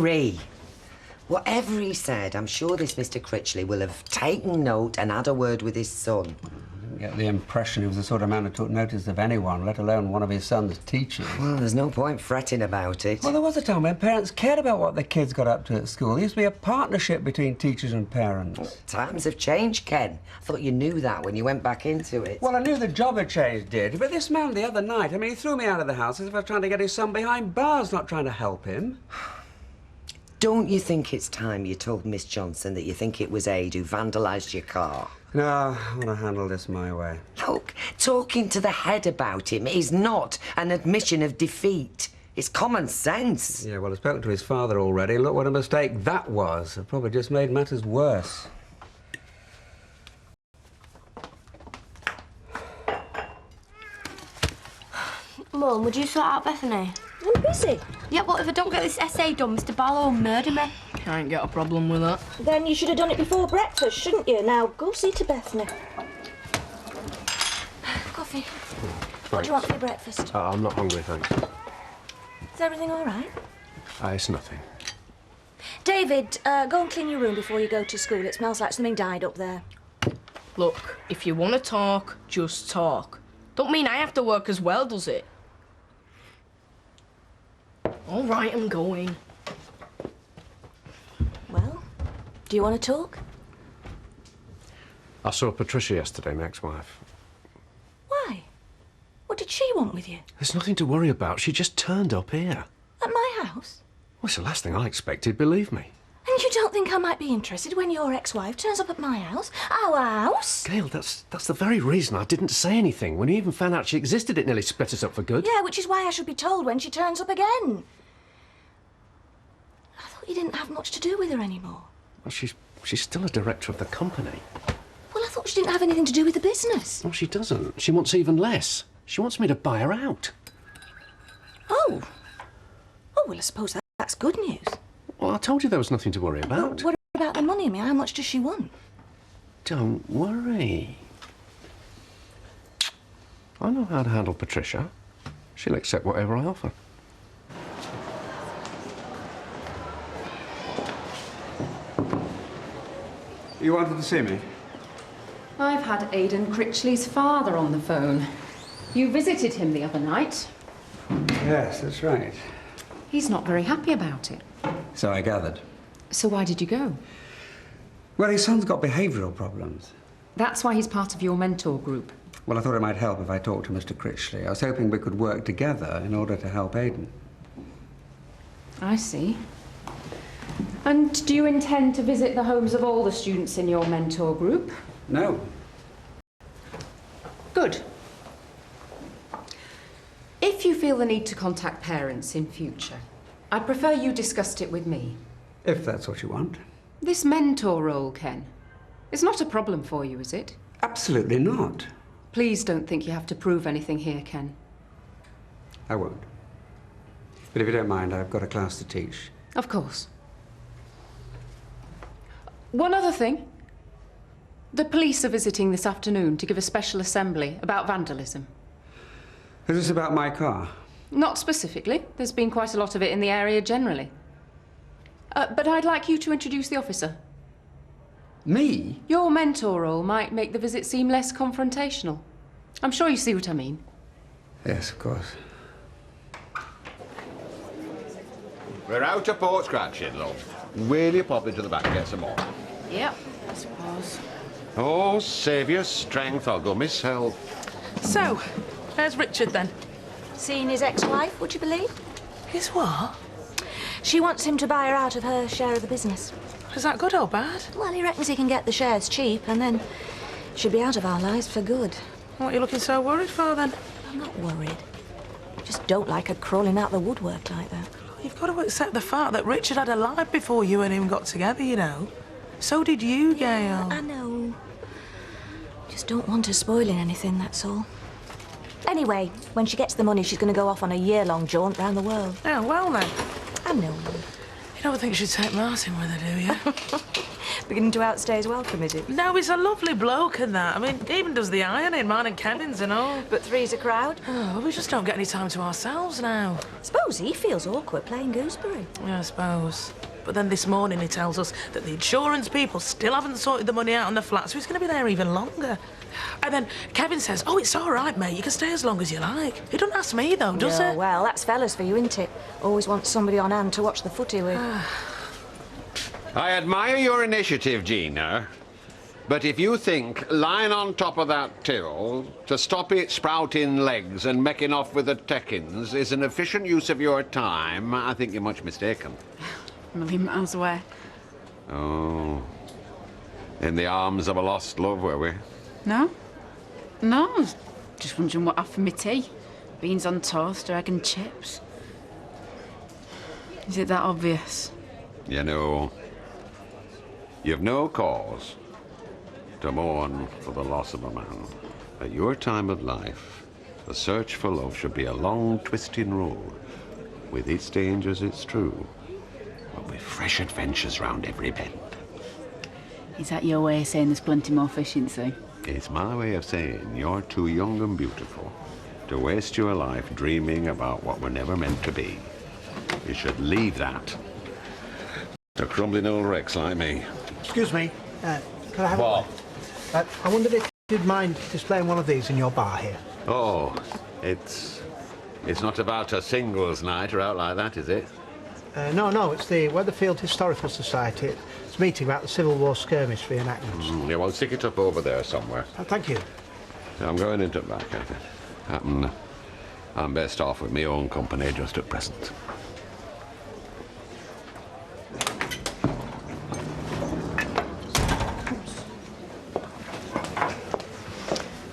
Marie, whatever he said, I'm sure this Mr. Critchley will have taken note and had a word with his son. I get the impression he was the sort of man who took notice of anyone, let alone one of his son's teachers. Well, there's no point fretting about it. Well, there was a time when parents cared about what their kids got up to at school. There used to be a partnership between teachers and parents. Well, times have changed, Ken. I thought you knew that when you went back into it. Well, I knew the job had changed, did. But this man the other night, I mean, he threw me out of the house as if I was trying to get his son behind bars, not trying to help him. Don't you think it's time you told Miss Johnson that you think it was Aid who vandalised your car? No, I want to handle this my way. Look, talking to the head about him is not an admission of defeat. It's common sense. Yeah, well, I've spoken to his father already. Look what a mistake that was. It probably just made matters worse. Mum, would you sort out Bethany? I'm busy. Yeah, well, if I don't get this essay done, Mr. Barlow will murder me. I ain't got a problem with that. Then you should have done it before breakfast, shouldn't you? Now, go see to Bethany. Coffee. What do you want for your breakfast? I'm not hungry, thanks. Is everything all right? It's nothing. David, go and clean your room before you go to school. It smells like something died up there. Look, if you want to talk, just talk. Don't mean I have to work as well, does it? All right, I'm going. Well, do you want to talk? I saw Patricia yesterday, my ex-wife. Why? What did she want with you? There's nothing to worry about. She just turned up here. At my house? Well, it's the last thing I expected, believe me. And you don't think I might be interested when your ex-wife turns up at my house? Our house? Gail, that's the very reason I didn't say anything. When you even found out she existed, it nearly split us up for good. Yeah, which is why I should be told when she turns up again. I thought you didn't have much to do with her anymore. Well, she's still a director of the company. Well, I thought she didn't have anything to do with the business. No, she doesn't. She wants even less. She wants me to buy her out. Oh. Oh, well, I suppose that's good news. Well, I told you there was nothing to worry about. What about the money? I mean, how much does she want? Don't worry. I know how to handle Patricia. She'll accept whatever I offer. You wanted to see me? I've had Aidan Critchley's father on the phone. You visited him the other night. Yes, that's right. He's not very happy about it. So I gathered. So why did you go? Well, his son's got behavioural problems. That's why he's part of your mentor group. Well, I thought it might help if I talked to Mr. Critchley. I was hoping we could work together in order to help Aidan. I see. And do you intend to visit the homes of all the students in your mentor group? No. Good. If you feel the need to contact parents in future, I'd prefer you discussed it with me. If that's what you want. This mentor role, Ken, is not a problem for you, is it? Absolutely not. Please don't think you have to prove anything here, Ken. I won't. But if you don't mind, I've got a class to teach. Of course. One other thing. The police are visiting this afternoon to give a special assembly about vandalism. Is this about my car? Not specifically. There's been quite a lot of it in the area generally. But I'd like you to introduce the officer. Me? Your mentor role might make the visit seem less confrontational. I'm sure you see what I mean. Yes, of course. We're out of port scratching, love. Will you pop into the back and get some more? Yep, I suppose. Oh, save your strength, I'll go myself. So, there's Richard then. Seeing his ex-wife, would you believe? His what? She wants him to buy her out of her share of the business. Is that good or bad? Well, he reckons he can get the shares cheap and then she'll be out of our lives for good. What are you looking so worried for then? I'm not worried. I just don't like her crawling out the woodwork like that. You've got to accept the fact that Richard had a life before you and him got together, you know. So did you, Gail. I know. Just don't want her spoiling anything, that's all. Anyway, when she gets the money, she's going to go off on a year-long jaunt round the world. Yeah, well then. I know. You don't think she'd take Martin with her, do you? Beginning to outstay his welcome, is it? No, he's a lovely bloke and that. I mean, he even does the ironing, mine and Kevin's and all. But three's a crowd. Oh, we just don't get any time to ourselves now. Suppose he feels awkward playing gooseberry. Yeah, I suppose. But then this morning he tells us that the insurance people still haven't sorted the money out on the flat, so he's going to be there even longer. And then Kevin says, oh, it's all right, mate, you can stay as long as you like. He doesn't ask me, though, does Yeah, he? well, that's fellas for you, isn't it? Always want somebody on hand to watch the footy with. I admire your initiative, Gina. But if you think lying on top of that till to stop it sprouting legs and making off with the teckins is an efficient use of your time, I think you're much mistaken. A million miles away. Oh. In the arms of a lost love, were we? No. No, I was just wondering what after my tea. Beans on toast or egg and chips. Is it that obvious? You know, you've no cause to mourn for the loss of a man. At your time of life, the search for love should be a long, twisting road, with its dangers, it's true, but with fresh adventures round every bend. Is that your way of saying there's plenty more fish in sea? It's my way of saying you're too young and beautiful to waste your life dreaming about what were never meant to be. You should leave that to crumbling old wrecks like me. Excuse me, could I have What? I wondered if you'd mind displaying one of these in your bar here. Oh, it's not about a singles night or out like that, is it? No, it's the Weatherfield Historical Society. It's a meeting about the Civil War skirmish reenactments. Yeah, well, stick it up over there somewhere. Oh, thank you. I'm going into back at it. I'm best off with my own company just at present.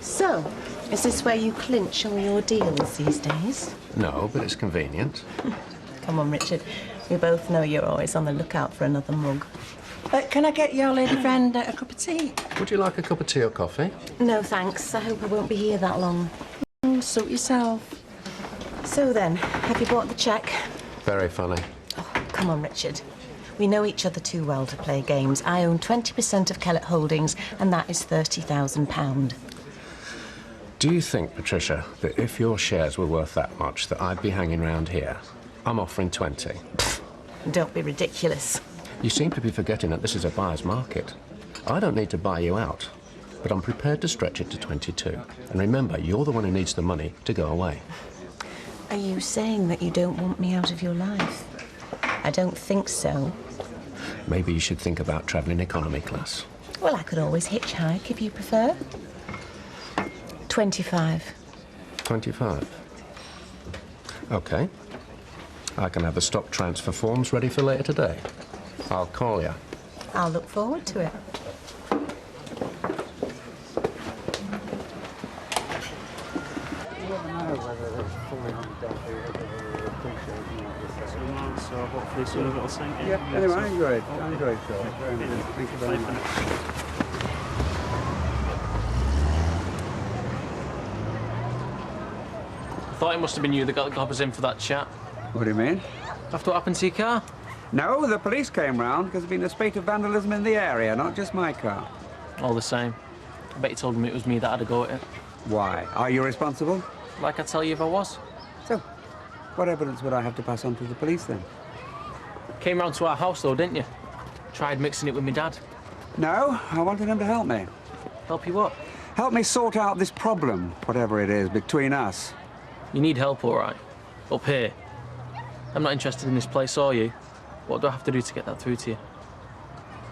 So, is this where you clinch all your deals these days? No, but it's convenient. Come on, Richard. We both know you're always on the lookout for another mug. Can I get your lady friend a cup of tea? Would you like a cup of tea or coffee? No, thanks. I hope I won't be here that long. Suit yourself. So then, have you bought the cheque? Very funny. Oh, come on, Richard. We know each other too well to play games. I own 20% of Kellett Holdings, and that is £30,000. Do you think, Patricia, that if your shares were worth that much, that I'd be hanging round here? I'm offering 20. Don't be ridiculous. You seem to be forgetting that this is a buyer's market. I don't need to buy you out, but I'm prepared to stretch it to 22. And remember, you're the one who needs the money to go away. Are you saying that you don't want me out of your life? I don't think so. Maybe you should think about travelling economy class. Well, I could always hitchhike if you prefer. 25. 25. OK. I can have the stock transfer forms ready for later today. I'll call you. I'll look forward to it. So hopefully soon of it'll sink in. Yeah, anyway, I enjoyed it. Very much. Thank you very much. I thought it must have been you that got the coppers in for that chat. What do you mean? After what happened to your car? No, the police came round because there's been a spate of vandalism in the area, not just my car. All the same. I bet you told them it was me that had a go at it. Why? Are you responsible? Like I'd tell you if I was. So, what evidence would I have to pass on to the police then? Came round to our house though, didn't you? Tried mixing it with my dad. No, I wanted him to help me. Help you what? Help me sort out this problem, whatever it is, between us. You need help, all right. Up here. I'm not interested in this place, are you? What do I have to do to get that through to you?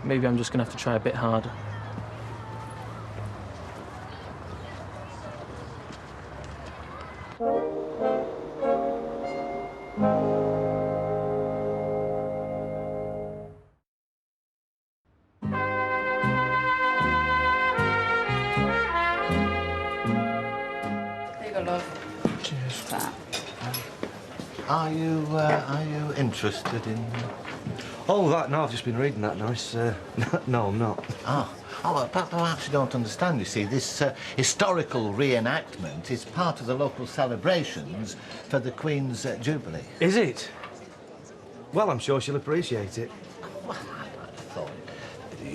Maybe I'm just going to have to try a bit harder. There you go, love. Cheers. That. Are you interested in... Oh, that, no, I've just been reading that, nice. No, I'm not. Well, perhaps you don't understand, you see. This historical reenactment is part of the local celebrations for the Queen's Jubilee. Is it? Well, I'm sure she'll appreciate it. Well, I thought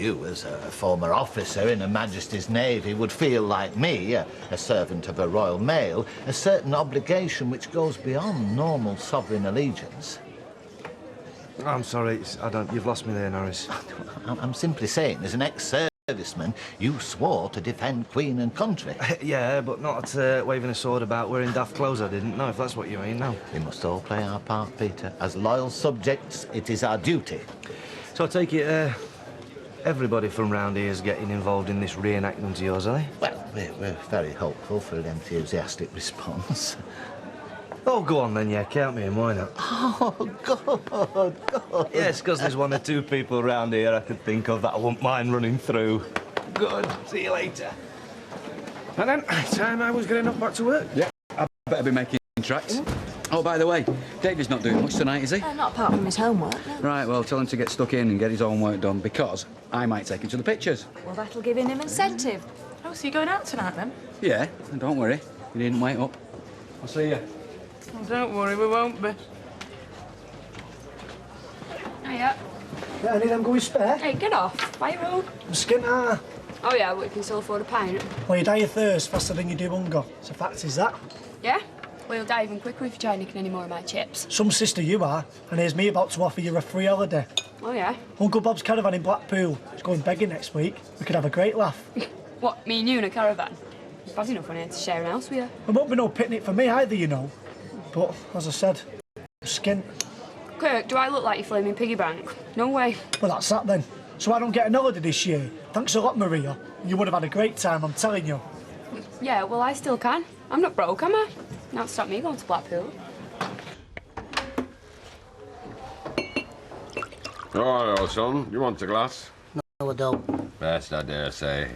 you, as a former officer in Her Majesty's Navy, would feel like me, a servant of a Royal Mail, a certain obligation which goes beyond normal sovereign allegiance. I'm sorry, you've lost me there, Norris. I'm simply saying, as an ex-serviceman, you swore to defend Queen and country. Yeah, but not waving a sword about wearing daft clothes, I didn't know, if that's what you mean, no. We must all play our part, Peter. As loyal subjects, it is our duty. So I take it, everybody from round here is getting involved in this reenactment of yours, are they? Well, we're very hopeful for an enthusiastic response. Oh, go on then, yeah, count me in, why not? Oh, good. Yes, because there's one or two people round here I could think of that I wouldn't mind running through. Good, see you later. And then, time I was getting up back to work. Yeah, I better be making tracks. Oh, by the way, Davy's not doing much tonight, is he? Not apart from his homework, no. Right, well, tell him to get stuck in and get his own work done, because I might take him to the pictures. Well, that'll give him incentive. Oh, so you're going out tonight, then? Yeah, and don't worry, you needn't wait up. I'll see you. Oh, don't worry, we won't be. Hiya. Yeah, any of them going spare? Hey, get off. Why you road? I'm skint, ah. Oh, yeah, but you can still afford a pint. Well, you die of thirst faster than you do hunger. It's a fact, is that? Yeah? Well, you'll die even quicker if you try nicking any more of my chips. Some sister you are, and here's me about to offer you a free holiday. Oh, yeah? Uncle Bob's caravan in Blackpool. He's going begging next week. We could have a great laugh. What, me and you in a caravan? Bad enough when I had to share an house with you. There won't be no picnic for me either, you know. But, as I said, I'm skint. Kirk, do I look like your flaming piggy bank? No way. Well, that's that then. So I don't get an holiday this year. Thanks a lot, Maria. You would have had a great time, I'm telling you. Yeah, well, I still can. I'm not broke, am I? Not stop me going to Blackpool. Oh, hello, son. You want a glass? No, I don't. Best, I dare say.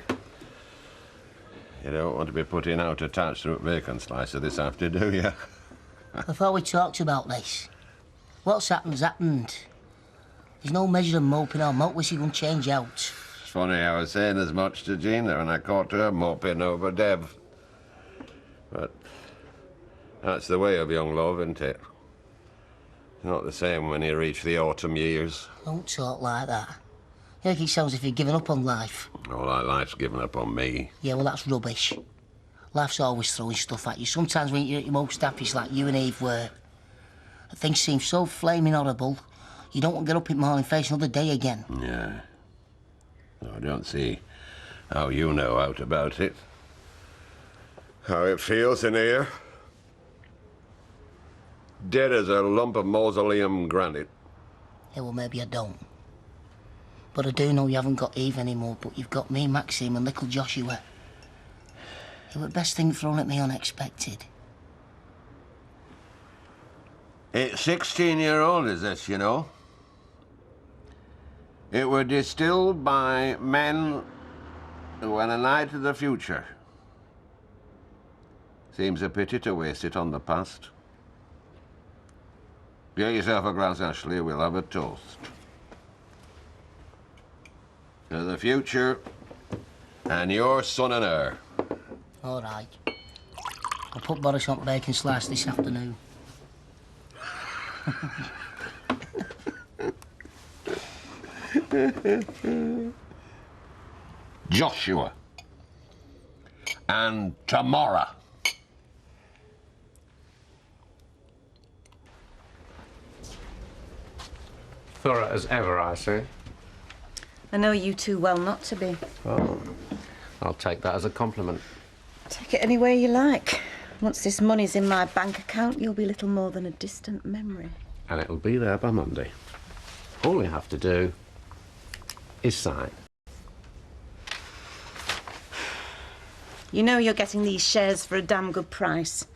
You don't want to be put in out attached to a bacon slicer this after, do you? I thought we talked about this. What's happened's happened. There's no measure of moping or moat which you can change out. It's funny, I was saying as much to Gina when I caught her moping over Dev. But that's the way of young love, isn't it? It's not the same when you reach the autumn years. Don't talk like that. You make it sound as if you've given up on life. All that life's given up on me. Yeah, well, that's rubbish. Life's always throwing stuff at you. Sometimes when you're at your most happiest, like you and Eve were, things seem so flaming horrible, you don't want to get up in the morning and face another day again. Yeah. No, I don't see how you know out about it. How it feels in here. Dead as a lump of mausoleum granite. Yeah, well, maybe I don't. But I do know you haven't got Eve anymore, but you've got me, Maxine, and little Joshua. It was the best thing thrown at me unexpected. It's 16-year-old is this, you know. It were distilled by men who had an eye to the future. Seems a pity to waste it on the past. Get yourself a glass, Ashley. We'll have a toast. To the future and your son and her. All right. I'll put Boris on bacon slice this afternoon. Joshua. And tomorrow. Thorough as ever, I say. I know you too well not to be. Oh, I'll take that as a compliment. Take it any way you like. Once this money's in my bank account, you'll be little more than a distant memory. And it'll be there by Monday. All you have to do is sign. You know you're getting these shares for a damn good price.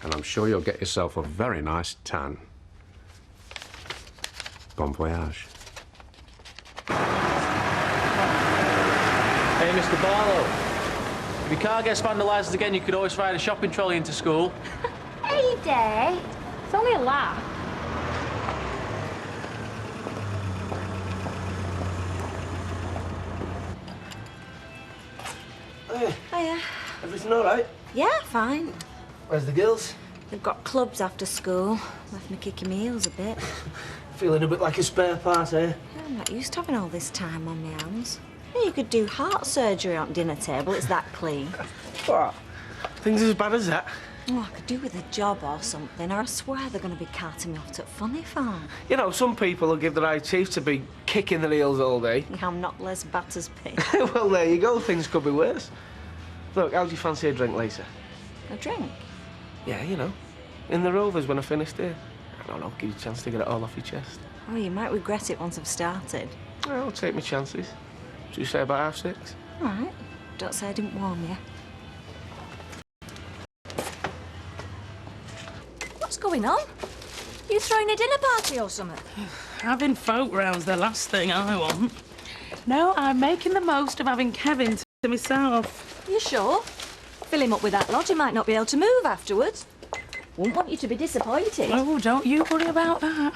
And I'm sure you'll get yourself a very nice tan. Bon voyage. Hey, Mr. Barlow. If your car gets vandalised again, you could always ride a shopping trolley into school. Hey, Day. It's only a laugh. Hey. Hiya. Everything all right? Yeah, fine. Where's the girls? They've got clubs after school. Left me kicking my heels a bit. Feeling a bit like a spare part, eh? I'm not used to having all this time on my hands. You could do heart surgery on dinner table, it's that clean. What? Things as bad as that? Oh, I could do with a job or something, or I swear they're going to be carting me off to funny farm. You know, some people will give their eye chief to be kicking their heels all day. Yeah, I'm not Les Batter's pig. Well, there you go. Things could be worse. Look, how do you fancy a drink later? A drink? Yeah, you know. In the Rovers when I finished here. I don't know, give you a chance to get it all off your chest. Oh, you might regret it once I've started. Well, I'll take my chances. Should you say about 6:30? All right. Don't say I didn't warn you. What's going on? You throwing a dinner party or something? Having folk round's the last thing I want. No, I'm making the most of having Kevin to myself. You sure? Fill him up with that lot, he might not be able to move afterwards. Wouldn't want you to be disappointed. Oh, don't you worry about that.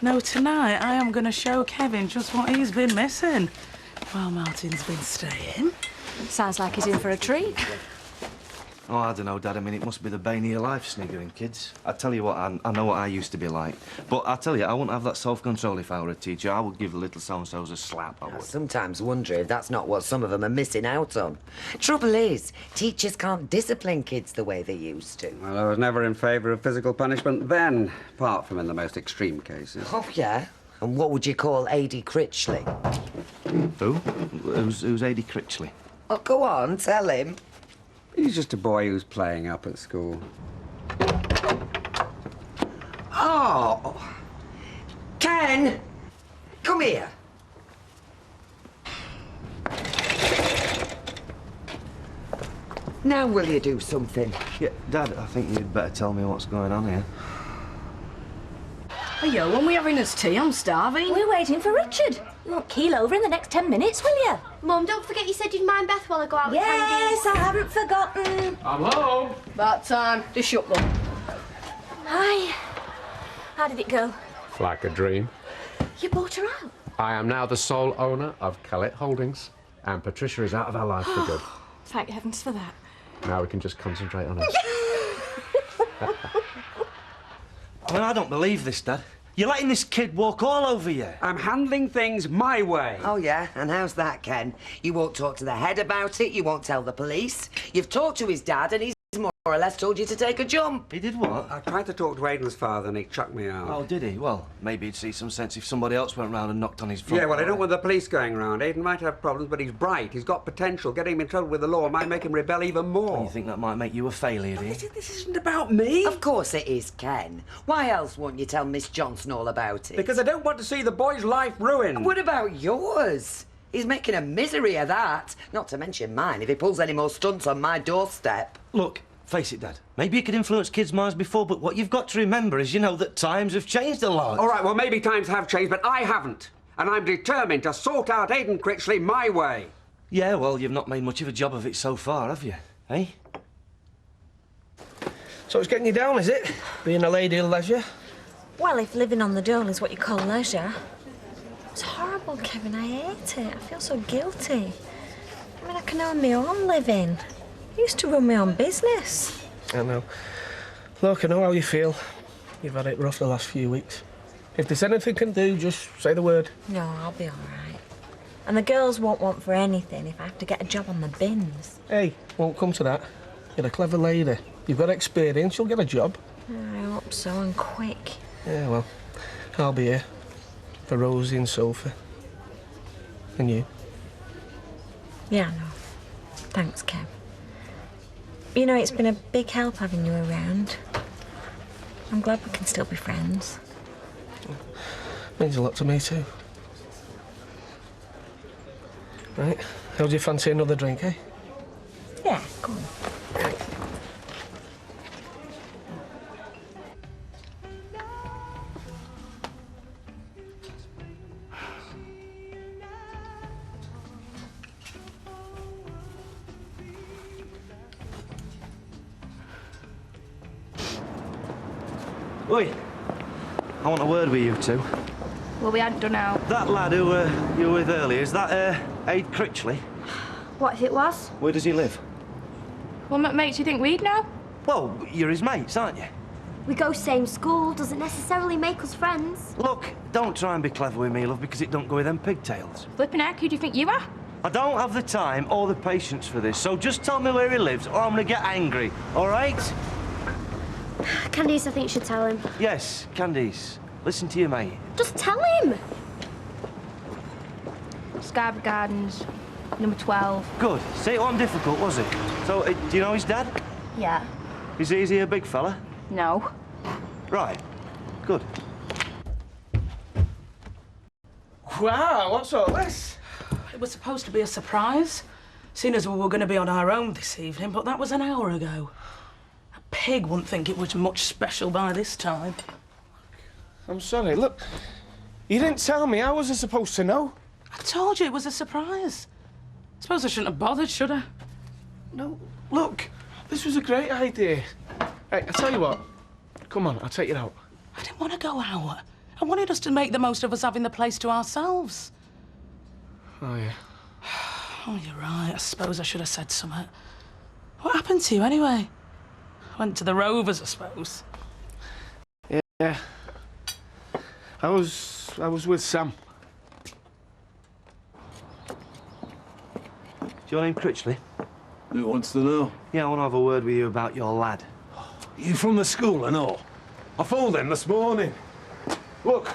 No, tonight I am going to show Kevin just what he's been missing while Martin's been staying. Sounds like he's in for a treat. Oh, I don't know, Dad. I mean, it must be the bane of your life, sniggering kids. I tell you what, I know what I used to be like. But I tell you, I wouldn't have that self-control if I were a teacher. I would give the little so-and-sos a slap, I would. I sometimes wonder if that's not what some of them are missing out on. Trouble is, teachers can't discipline kids the way they used to. Well, I was never in favour of physical punishment then, apart from in the most extreme cases. Oh, yeah? And what would you call A.D. Critchley? Who? Who's A.D. Critchley? Oh, go on, tell him. He's just a boy who's playing up at school. Oh! Ken! Come here. Now will you do something? Yeah, Dad, I think you'd better tell me what's going on here. Hey, yo, when we having us tea? I'm starving. We're waiting for Richard. You won't keel over in the next 10 minutes, will you? Mum, don't forget you said you'd mind Beth while I go out with Yes, I haven't forgotten. I'm home. About time. Just shut them. Hi. How did it go? Like a dream. You bought her out? I am now the sole owner of Kellett Holdings, and Patricia is out of our life for good. Thank heavens for that. Now we can just concentrate on us. I mean, I don't believe this, Dad. You're letting this kid walk all over you. I'm handling things my way. Oh, yeah? And how's that, Ken? You won't talk to the head about it, you won't tell the police. You've talked to his dad and he's more or less told you to take a jump. He did what? I tried to talk to Aidan's father and he chucked me out. Oh, did he? Well, maybe he'd see some sense if somebody else went round and knocked on his front. Yeah, well, I door. don't want the police going round. Aidan might have problems, but he's bright. He's got potential. Getting him in trouble with the law might make him rebel even more. And you think that might make you a failure, do you? This isn't about me. Of course it is, Ken. Why else won't you tell Miss Johnson all about it? Because I don't want to see the boy's life ruined. What about yours? He's making a misery of that. Not to mention mine if he pulls any more stunts on my doorstep. Look, face it, Dad. Maybe you could influence kids' minds before, but what you've got to remember is, you know, that times have changed a lot. All right, well, maybe times have changed, but I haven't. And I'm determined to sort out Aidan Critchley my way. Yeah, well, you've not made much of a job of it so far, have you? Eh? So it's getting you down, is it? Being a lady of leisure? Well, if living on the dole is what you call leisure. It's horrible, Kevin. I hate it. I feel so guilty. I mean, I can earn my own living. I used to run my own business. I know. Look, I know how you feel. You've had it rough the last few weeks. If there's anything I can do, just say the word. No, I'll be all right. And the girls won't want for anything if I have to get a job on the bins. Hey, won't come to that. You're a clever lady. You've got experience, you'll get a job. I hope so, and quick. Yeah, well, I'll be here. For Rosie and Sophie. And you. Yeah, I know. Thanks, Kev. You know, it's been a big help having you around. I'm glad we can still be friends. Means a lot to me, too. Right, how do you fancy another drink, eh? Yeah, go on. Oi, I want a word with you two. Well, we hadn't done out. That lad who you were with earlier, is that Aid Critchley? What if it was? Where does he live? What makes you think we'd know? Well, you're his mates, aren't you? We go same school doesn't necessarily make us friends. Look, don't try and be clever with me, love, because it don't go with them pigtails. Flipping heck, who do you think you are? I don't have the time or the patience for this, so just tell me where he lives or I'm gonna get angry, all right? Candice, I think you should tell him. Yes, Candice, listen to your mate. Just tell him! Scarborough Gardens, number 12. Good. See, it wasn't difficult, was it? So, do you know his dad? Yeah. Is he a big fella? No. Right. Good. Wow, what's all this? It was supposed to be a surprise, seeing as we were going to be on our own this evening, but that was an hour ago. A pig wouldn't think it was much special by this time. I'm sorry, look, you didn't tell me. How was I supposed to know? I told you it was a surprise. Suppose I shouldn't have bothered, should I? No, look, this was a great idea. Hey, I tell you what, come on, I'll take you out. I didn't want to go out. I wanted us to make the most of us having the place to ourselves. Oh, yeah. Oh, you're right. I suppose I should have said something. What happened to you, anyway? Went to the Rovers, I suppose. Yeah. I was with Sam. Is your name Critchley? Who wants to know? Yeah, I want to have a word with you about your lad. You from the school and all? I phoned him this morning. Look,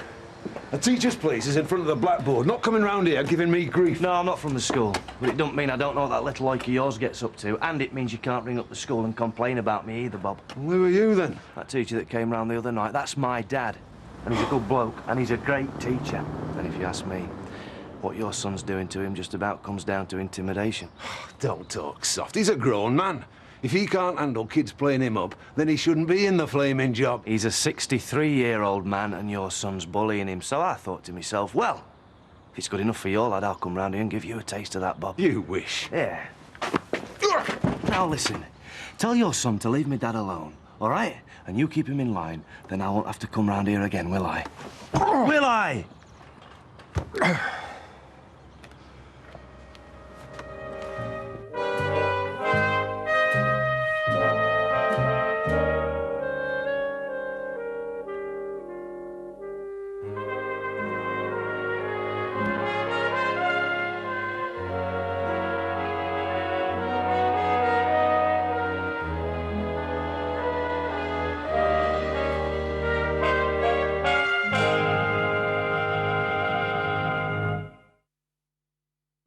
a teacher's place is in front of the blackboard, not coming round here giving me grief. No, I'm not from the school, but it don't mean I don't know what that little like of yours gets up to, and it means you can't ring up the school and complain about me either, Bob. Well, who are you, then? That teacher that came round the other night, that's my dad. And he's a good bloke, and he's a great teacher. And if you ask me, what your son's doing to him just about comes down to intimidation. Don't talk soft. He's a grown man. If he can't handle kids playing him up, then he shouldn't be in the flaming job. He's a 63-year-old man, and your son's bullying him, so I thought to myself, well, if it's good enough for your lad, I'll come round here and give you a taste of that, Bob. You wish. Yeah. Now listen, tell your son to leave me dad alone, all right? And you keep him in line, then I won't have to come round here again, will I? Will I?